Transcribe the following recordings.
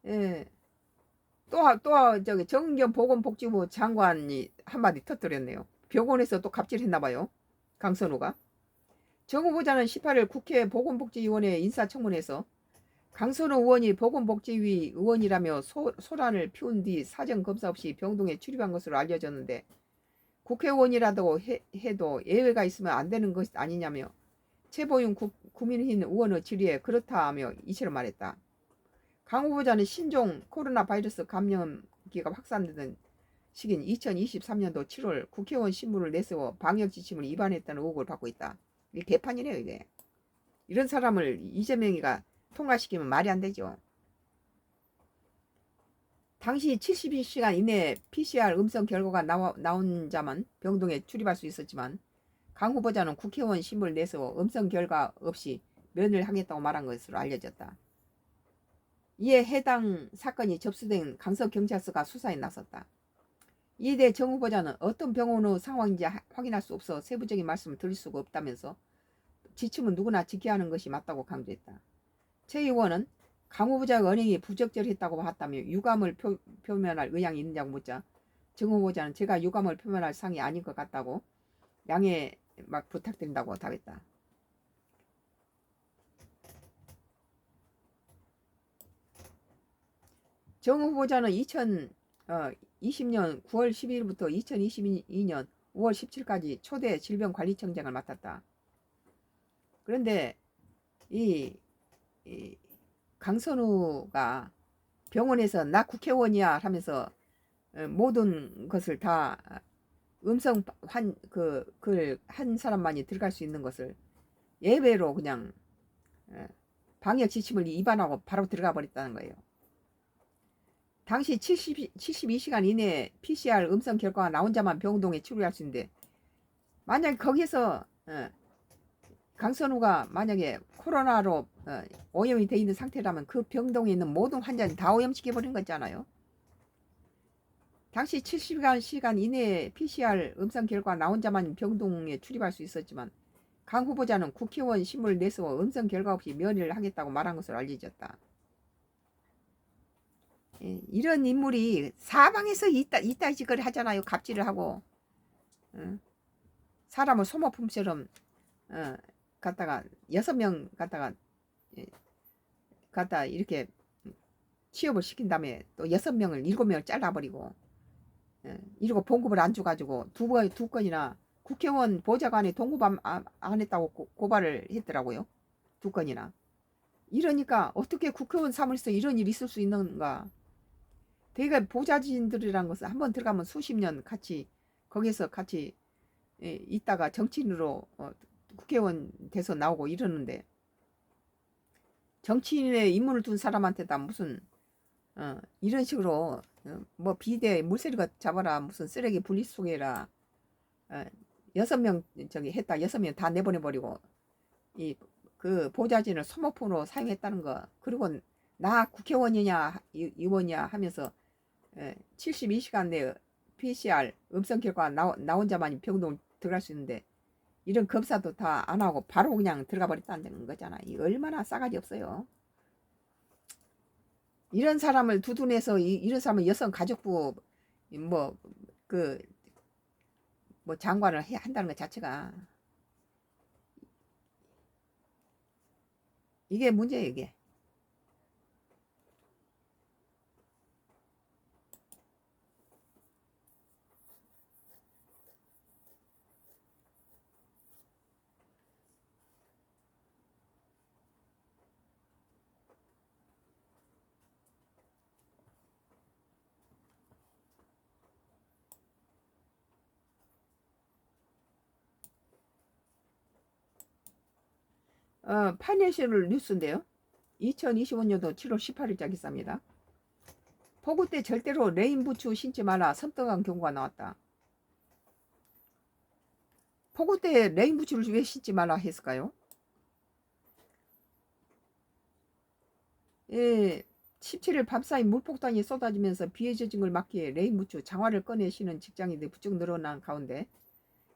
예. 저기 정은경 보건복지부 장관이 한마디 터뜨렸네요. 병원에서 또 갑질했나 봐요. 강선우가. 정 후보자는 18일 국회 보건복지위원회 인사청문회에서 강선우 의원이 보건복지위 의원이라며 소란을 피운 뒤 사전검사 없이 병동에 출입한 것으로 알려졌는데 국회의원이라도 해도 예외가 있으면 안 되는 것 아니냐며 최보윤 국민의힘 의원의 질의에 그렇다 하며 이처럼 말했다. 강 후보자는 신종 코로나 바이러스 감염기가 확산되던 시기인 2023년도 7월 국회의원 신분을 내세워 방역 지침을 위반했다는 의혹을 받고 있다. 이게 개판이네요, 이게. 이런 사람을 이재명이가 통과시키면 말이 안 되죠. 당시 72시간 이내에 PCR 음성 결과가 나온 자만 병동에 출입할 수 있었지만 강 후보자는 국회의원 신분을 내세워 음성 결과 없이 면을 하겠다고 말한 것으로 알려졌다. 이에 해당 사건이 접수된 강서경찰서가 수사에 나섰다. 이에 대해 정 후보자는 어떤 병원의 상황인지 확인할 수 없어 세부적인 말씀을 드릴 수가 없다면서 지침은 누구나 지켜야 하는 것이 맞다고 강조했다. 최 의원은 강 후보자가 언행이 부적절했다고 봤다며 유감을 표명할 의향이 있느냐고 묻자 정 후보자는 제가 유감을 표명할 상이 아닌 것 같다고 양해 막 부탁드린다고 답했다. 정 후보자는 2020년 9월 12일부터 2022년 5월 17일까지 초대 질병관리청장을 맡았다. 그런데 이 강선우가 병원에서 나 국회의원이야 하면서 모든 것을 다 음성 한 사람만이 들어갈 수 있는 것을 예외로 그냥 방역 지침을 위반하고 바로 들어가 버렸다는 거예요. 당시 72시간 이내에 PCR 음성 결과가 나온 자만 병동에 치료할 수 있는데 만약에 거기서 강선우가 만약에 코로나로 오염이 돼 있는 상태라면 그 병동에 있는 모든 환자는 다 오염시켜버린 거잖아요. 당시 70시간 이내에 PCR 음성 결과 나온 자만 병동에 출입할 수 있었지만 강 후보자는 국회의원 신분을 내세워 음성 결과 없이 면회를 하겠다고 말한 것으로 알려졌다. 이런 인물이 사방에서 이따 짓거리 하잖아요. 갑질을 하고 사람을 소모품처럼 갖다가 6명 갖다 이렇게 취업을 시킨 다음에 또 6명을 7명을 잘라버리고 이러고 봉급을 안 줘가지고 두 건이나 국회의원 보좌관이 동급 안 했다고 고발을 했더라고요. 2건이나. 이러니까 어떻게 국회의원 사무실에서 이런 일이 있을 수 있는가. 대개 보좌진들이란 것은 한번 들어가면 수십 년 같이 거기서 같이 있다가 정치인으로 국회의원 돼서 나오고 이러는데 정치인의 인물을 둔 사람한테다 무슨 이런 식으로 뭐 비대 물세리가 잡아라 무슨 쓰레기 분리수거해라 6명 저기 했다 6명 다 내보내버리고 그 보좌진을 소모품으로 사용했다는 거. 그리고 나 국회의원이냐 의원이냐 하면서 72시간 내에 PCR 음성 결과 나온 자만이 병동 들어갈 수 있는데 이런 검사도 다 안 하고 바로 그냥 들어가 버렸다는 거잖아. 이 얼마나 싸가지 없어요. 이런 사람을 두둔해서 이런 사람을 여성가족부 뭐 장관을 한다는 것 자체가 이게 문제예요. 이게. 파이낸셜 뉴스인데요. 2025년도 7월 18일자 기사입니다. 폭우 때 절대로 레인부츠 신지 말라 섬뜩한 경고가 나왔다. 폭우 때 레인부츠를 왜 신지 말라 했을까요? 17일 밤사이 물폭탄이 쏟아지면서 비에 젖은 걸 막기 위해 레인부츠 장화를 꺼내 신은 직장인들이 부쩍 늘어난 가운데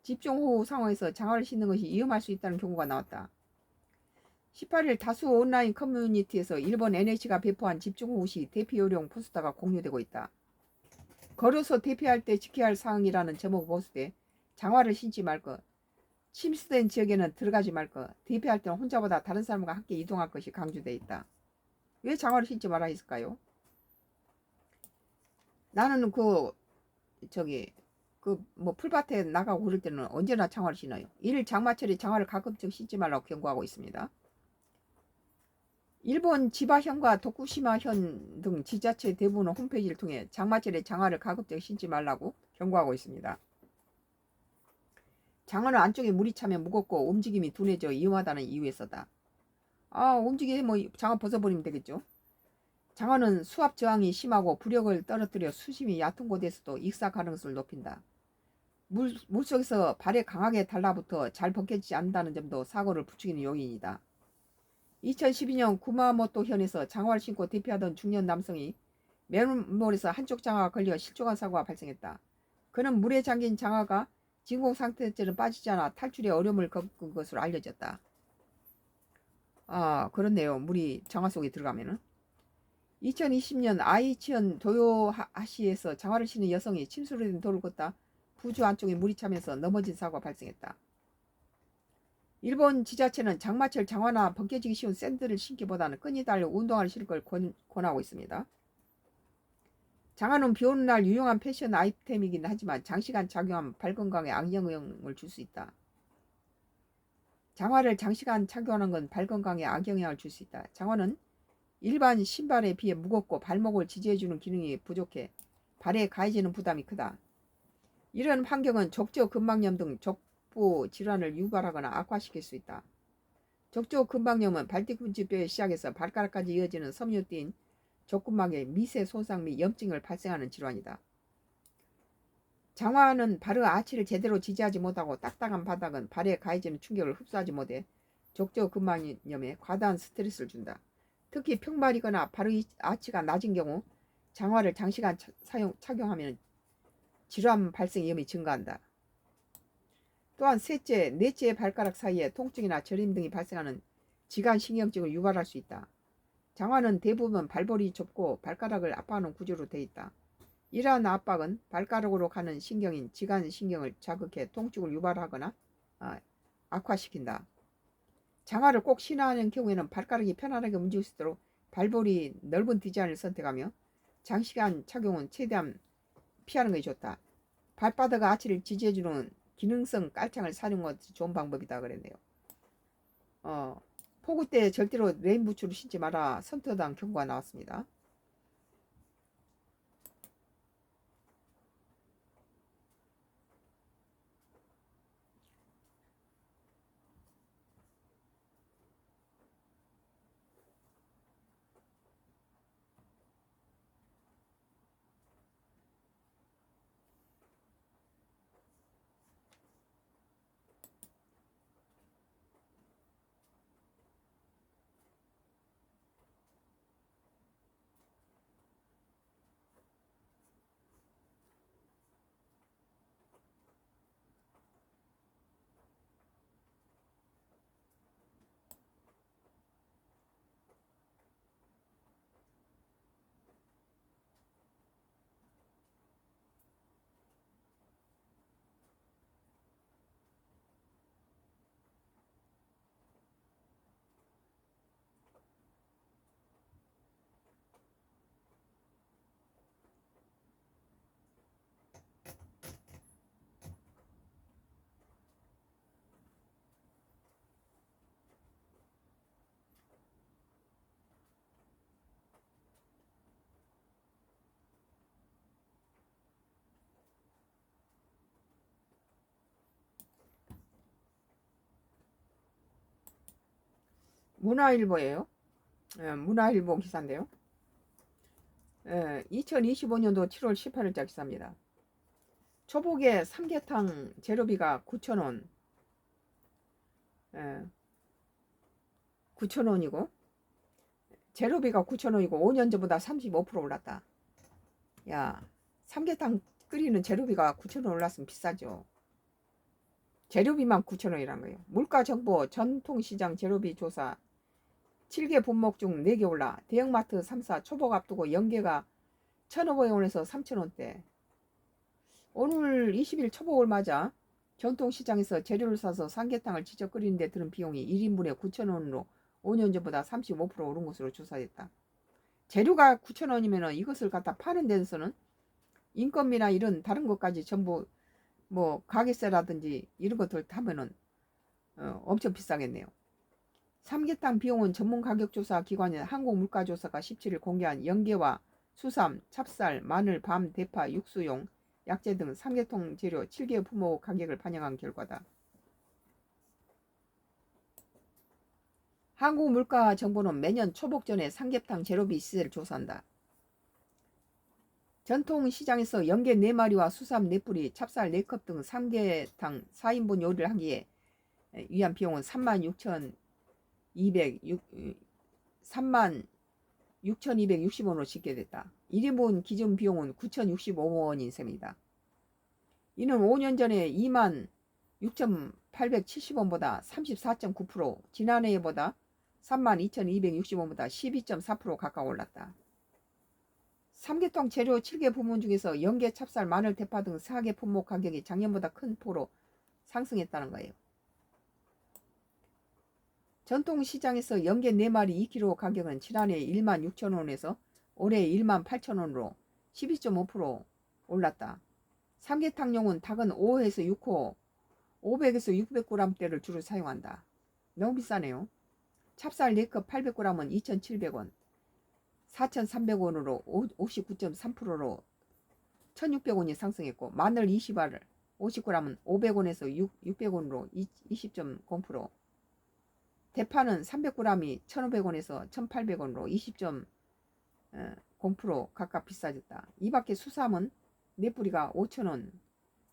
집중호우 상황에서 장화를 신는 것이 위험할 수 있다는 경고가 나왔다. 18일 다수 온라인 커뮤니티에서 일본 NH가 배포한 집중호우 시 대피요령 포스터가 공유되고 있다. 걸어서 대피할 때 지켜야 할 사항이라는 제목 포스트에 장화를 신지 말 것, 침수된 지역에는 들어가지 말 것, 대피할 때는 혼자보다 다른 사람과 함께 이동할 것이 강조되어 있다. 왜 장화를 신지 말아 했을까요? 나는 풀밭에 나가고 그럴 때는 언제나 장화를 신어요. 일 장마철에 장화를 가급적 신지 말라고 경고하고 있습니다. 일본 지바현과 도쿠시마현 등 지자체 대부분은 홈페이지를 통해 장마철에 장화를 가급적 신지 말라고 경고하고 있습니다. 장화는 안쪽에 물이 차면 무겁고 움직임이 둔해져 위험하다는 이유에서다. 움직이면 장화 벗어버리면 되겠죠. 장화는 수압 저항이 심하고 부력을 떨어뜨려 수심이 얕은 곳에서도 익사 가능성을 높인다. 물속에서 발에 강하게 달라붙어 잘 벗겨지지 않는다는 점도 사고를 부추기는 요인이다. 2012년 구마모토현에서 장화를 신고 대피하던 중년 남성이 맨홀에서 한쪽 장화가 걸려 실종한 사고가 발생했다. 그는 물에 잠긴 장화가 진공 상태에는 빠지지 않아 탈출에 어려움을 겪은 것으로 알려졌다. 그렇네요. 물이 장화 속에 들어가면은. 2020년 아이치현 도요하시에서 장화를 신은 여성이 침수로 된 도를 걷다 부주 안쪽에 물이 차면서 넘어진 사고가 발생했다. 일본 지자체는 장마철 장화나 벗겨지기 쉬운 샌들을 신기보다는 끈이 달려 운동화를 신을 걸 권하고 있습니다. 장화는 비 오는 날 유용한 패션 아이템이긴 하지만 장시간 착용하면 발 건강에 악영향을 줄 수 있다. 장화를 장시간 착용하는 건 발 건강에 악영향을 줄 수 있다. 장화는 일반 신발에 비해 무겁고 발목을 지지해주는 기능이 부족해 발에 가해지는 부담이 크다. 이런 환경은 족저근막염 등 족부 질환을 유발하거나 악화시킬 수 있다. 족저근막염은 발뒤꿈치뼈에 시작해서 발가락까지 이어지는 섬유띠인 족근막에 미세 손상 및 염증을 발생하는 질환이다. 장화는 발의 아치를 제대로 지지하지 못하고 딱딱한 바닥은 발에 가해지는 충격을 흡수하지 못해 족저근막염에 과다한 스트레스를 준다. 특히 평발이거나 발의 아치가 낮은 경우 장화를 장시간 착용하면 질환 발생 위험이 증가한다. 또한 셋째, 넷째 발가락 사이에 통증이나 저림 등이 발생하는 지간신경증을 유발할 수 있다. 장화는 대부분 발볼이 좁고 발가락을 압박하는 구조로 되어 있다. 이러한 압박은 발가락으로 가는 신경인 지간신경을 자극해 통증을 유발하거나 악화시킨다. 장화를 꼭 신어야 하는 경우에는 발가락이 편안하게 움직일 수 있도록 발볼이 넓은 디자인을 선택하며 장시간 착용은 최대한 피하는 것이 좋다. 발바닥 아치를 지지해주는 기능성 깔창을 사용하는 것이 좋은 방법이다 그랬네요. 폭우 때 절대로 레인부츠를 신지 마라 선터당 경고가 나왔습니다. 문화일보예요. 문화일보 기사인데요. 2025년도 7월 18일자 기사입니다. 초복에 삼계탕 재료비가 9,000원, 9,000원이고 재료비가 9,000원이고 5년 전보다 35% 올랐다. 야, 삼계탕 끓이는 재료비가 9,000원 올랐으면 비싸죠. 재료비만 9,000원이란 거예요. 물가정보 전통시장 재료비 조사 7개 분목 중 4개 올라. 대형마트 3사 초복 앞두고 연계가 1,500원에서 3,000원대. 오늘 20일 초복을 맞아 전통시장에서 재료를 사서 삼계탕을 직접 끓이는 데 드는 비용이 1인분에 9,000원으로 5년 전보다 35% 오른 것으로 조사됐다. 재료가 9,000원이면 이것을 갖다 파는 데서는 인건비나 이런 다른 것까지 전부 뭐 가게세라든지 이런 것들 하면은 엄청 비싸겠네요. 삼계탕 비용은 전문가격조사 기관인 한국물가조사가 17일 공개한 연계와 수삼, 찹쌀, 마늘, 밤, 대파, 육수용, 약재 등 삼계통 재료 7개 품목 가격을 반영한 결과다. 한국물가정보는 매년 초복 전에 삼계탕 재료비 시세를 조사한다. 전통시장에서 연계 4마리와 수삼 4뿌리, 찹쌀 4컵 등 삼계탕 4인분 요리를 하기에 위한 비용은 36,260원으로 집계됐다. 1인분 기준 비용은 9,065원인 셈이다. 이는 5년 전에 26,870원보다 34.9%, 지난해보다 32,260원보다 12.4% 가까이 올랐다. 삼계통 재료 7개 부문 중에서 연계, 찹쌀, 마늘, 대파 등 4개 품목 가격이 작년보다 큰 폭으로 상승했다는 거예요. 전통시장에서 연계 4마리 2kg 가격은 지난해 16,000원에서 올해 18,000원으로 12.5% 올랐다. 삼계탕용은 닭은 5에서 6호, 500에서 600g대를 주로 사용한다. 너무 비싸네요. 찹쌀 4컵 800g은 2,700원, 4,300원으로 59.3%로 1,600원이 상승했고, 마늘 20알을 50g은 500원에서 600원으로 20.0%, 대파는 300g이 1,500원에서 1,800원으로 20.0% 각각 비싸졌다. 이 밖에 수삼은 4뿌리가 5,000원,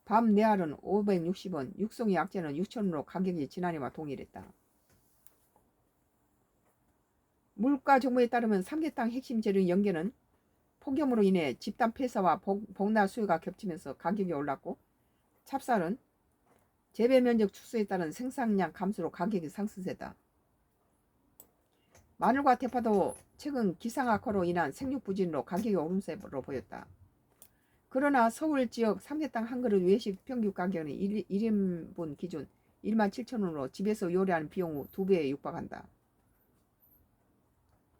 밤 4알은 560원, 육송이 약재는 6,000원으로 가격이 지난해와 동일했다. 물가 정보에 따르면 삼계탕 핵심 재료 연계는 폭염으로 인해 집단 폐사와 복날 수요가 겹치면서 가격이 올랐고, 찹쌀은 재배 면적 축소에 따른 생산량 감소로 가격이 상승세다. 마늘과 대파도 최근 기상 악화로 인한 생육 부진으로 가격이 오름세로 보였다. 그러나 서울 지역 삼계탕 한 그릇 외식 평균 가격은 1인분 기준 17,000원으로 집에서 요리하는 비용 후 2배에 육박한다.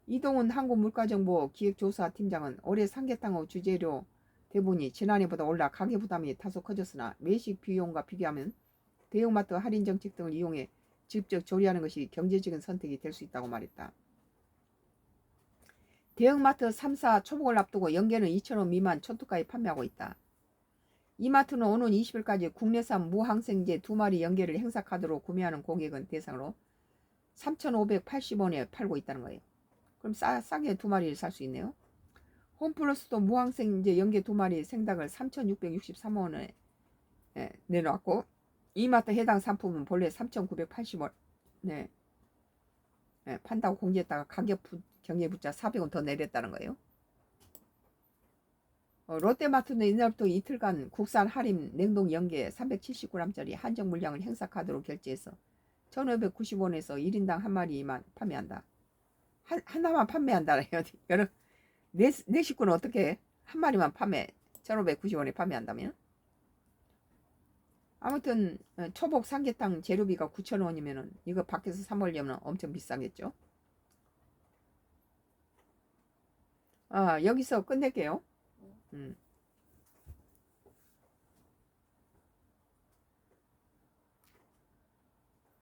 이동훈 한국물가정보 기획조사팀장은 올해 삼계탕의 주재료 대부분이 지난해보다 올라 가계 부담이 다소 커졌으나 외식 비용과 비교하면 대형마트 할인 정책 등을 이용해 직접 조리하는 것이 경제적인 선택이 될 수 있다고 말했다. 대형마트 3사 초복을 앞두고 연계는 2,000원 미만 초특가에 판매하고 있다. 이 마트는 오는 20일까지 국내산 무항생제 2마리 연계를 행사카드로 구매하는 고객은 대상으로 3,580원에 팔고 있다는 거예요. 그럼 싸게 2마리를 살 수 있네요. 홈플러스도 무항생제 연계 2마리 생닭을 3,663원에 내놓았고, 이 마트 해당 상품은 본래 3,980원 판다고 공지했다가 가격 경계 붙자 400원 더 내렸다는 거예요. 롯데마트는 이날부터 이틀간 국산 할인 냉동 연계 370g짜리 한정 물량을 행사카드로 결제해서 1,590원에서 1인당 한 마리만 판매한다. 하나만 판매한다래요. 여러 내 식구는 어떻게 한 마리만 판매 1,590원에 판매한다면? 아무튼 초복 삼계탕 재료비가 9,000원이면은 이거 밖에서 사 먹으려면 엄청 비싸겠죠. 여기서 끝낼게요.